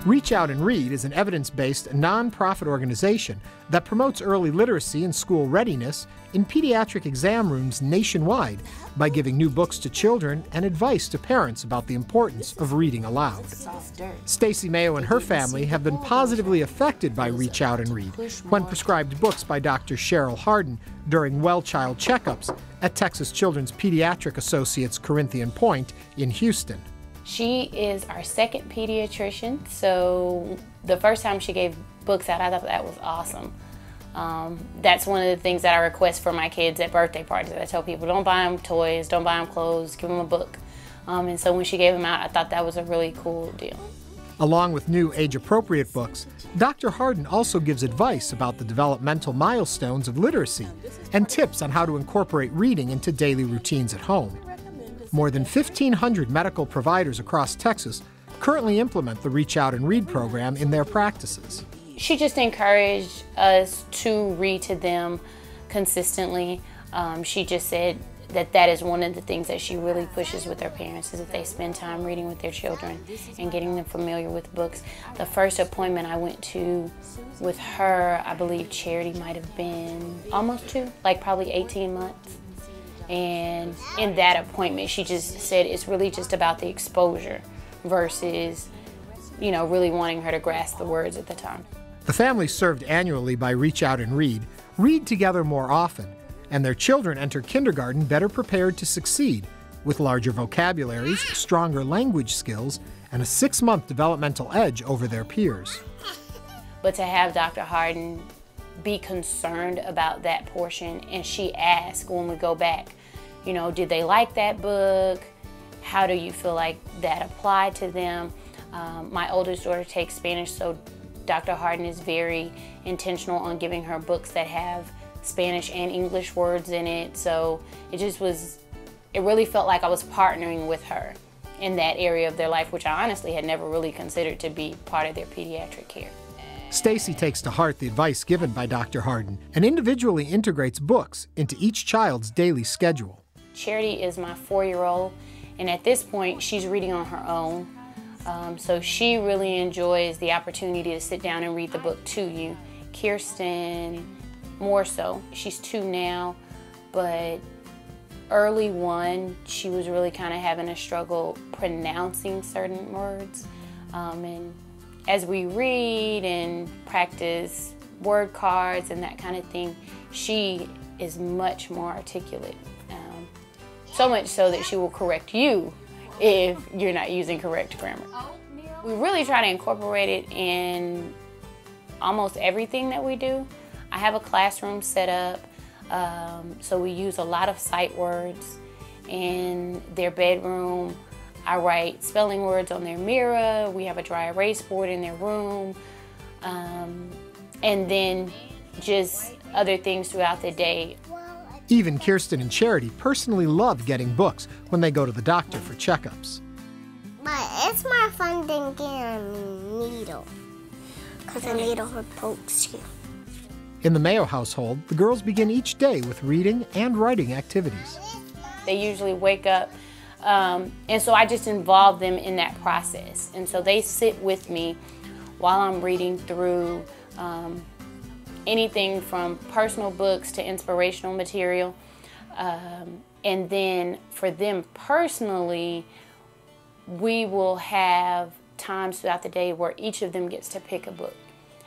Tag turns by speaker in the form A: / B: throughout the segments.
A: Reach Out and Read is an evidence-based, nonprofit organization that promotes early literacy and school readiness in pediatric exam rooms nationwide by giving new books to children and advice to parents about the importance of reading aloud. Stacy Mayo and her family have been positively affected by Reach Out and Read when prescribed books by Dr. Cheryl Harden during well-child checkups at Texas Children's Pediatric Associates Corinthian Point in Houston.
B: She is our second pediatrician, so the first time she gave books out, I thought that was awesome. That's one of the things that I request for my kids at birthday parties. I tell people, don't buy them toys, don't buy them clothes, give them a book. And so when she gave them out, I thought that was a really cool deal.
A: Along with new age-appropriate books, Dr. Harden also gives advice about the developmental milestones of literacy and tips on how to incorporate reading into daily routines at home. More than 1,500 medical providers across Texas currently implement the Reach Out and Read program in their practices.
B: She just encouraged us to read to them consistently. She just said that that is one of the things that she really pushes with her parents, is that they spend time reading with their children and getting them familiar with books. The first appointment I went to with her, I believe Charity might have been almost 2, like probably 18 months. And in that appointment, she just said it's really just about the exposure versus, really wanting her to grasp the words at the time.
A: The families served annually by Reach Out and read together more often, and their children enter kindergarten better prepared to succeed, with larger vocabularies, stronger language skills, and a 6-month developmental edge over their peers.
B: But to have Dr. Harden be concerned about that portion, and she asked when we go back, did they like that book? How do you feel like that applied to them? My oldest daughter takes Spanish, so Dr. Harden is very intentional on giving her books that have Spanish and English words in it. So it really felt like I was partnering with her in that area of their life, which I honestly had never really considered to be part of their pediatric care.
A: Stacy takes to heart the advice given by Dr. Harden and individually integrates books into each child's daily schedule.
B: Charity is my 4-year-old, and at this point she's reading on her own. So she really enjoys the opportunity to sit down and read the book to you. Kirsten, more so. She's 2 now, but early 1, she was really kind of having a struggle pronouncing certain words. And as we read and practice word cards and that kind of thing, she is much more articulate. So much so that she will correct you if you're not using correct grammar. We really try to incorporate it in almost everything that we do. I have a classroom set up, so we use a lot of sight words. In their bedroom, I write spelling words on their mirror. We have a dry erase board in their room. And then just other things throughout the day.
A: Even Kirsten and Charity personally love getting books when they go to the doctor for checkups.
C: But it's more fun than getting a needle, because a needle pokes you.
A: In the Mayo household, the girls begin each day with reading and writing activities.
B: They usually wake up, and so I just involve them in that process. And so they sit with me while I'm reading through anything from personal books to inspirational material. And then for them personally, we will have times throughout the day where each of them gets to pick a book.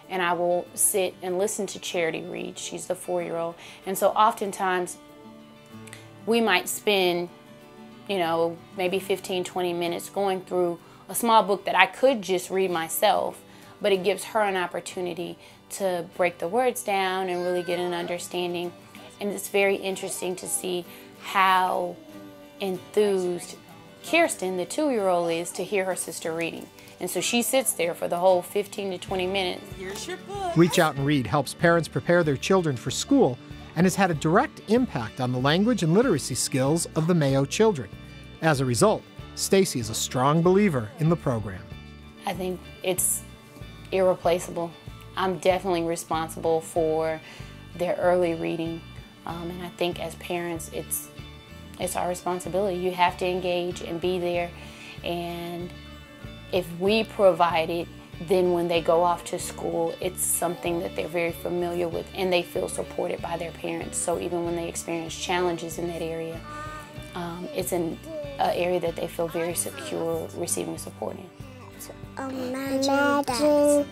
B: And I will sit and listen to Charity read. She's the 4-year-old. And so oftentimes we might spend, maybe 15, 20 minutes going through a small book that I could just read myself, but it gives her an opportunity to break the words down and really get an understanding. And it's very interesting to see how enthused Kirsten, the 2-year-old, is to hear her sister reading. And so she sits there for the whole 15 to 20 minutes.
D: Here's your book.
A: Reach Out and Read helps parents prepare their children for school and has had a direct impact on the language and literacy skills of the Mayo children. As a result, Stacy is a strong believer in the program.
B: I think it's irreplaceable. I'm definitely responsible for their early reading, and I think as parents it's our responsibility. You have to engage and be there, and if we provide it, then when they go off to school, it's something that they're very familiar with and they feel supported by their parents. So even when they experience challenges in that area, it's an area that they feel very secure receiving support in.
C: Imagine that.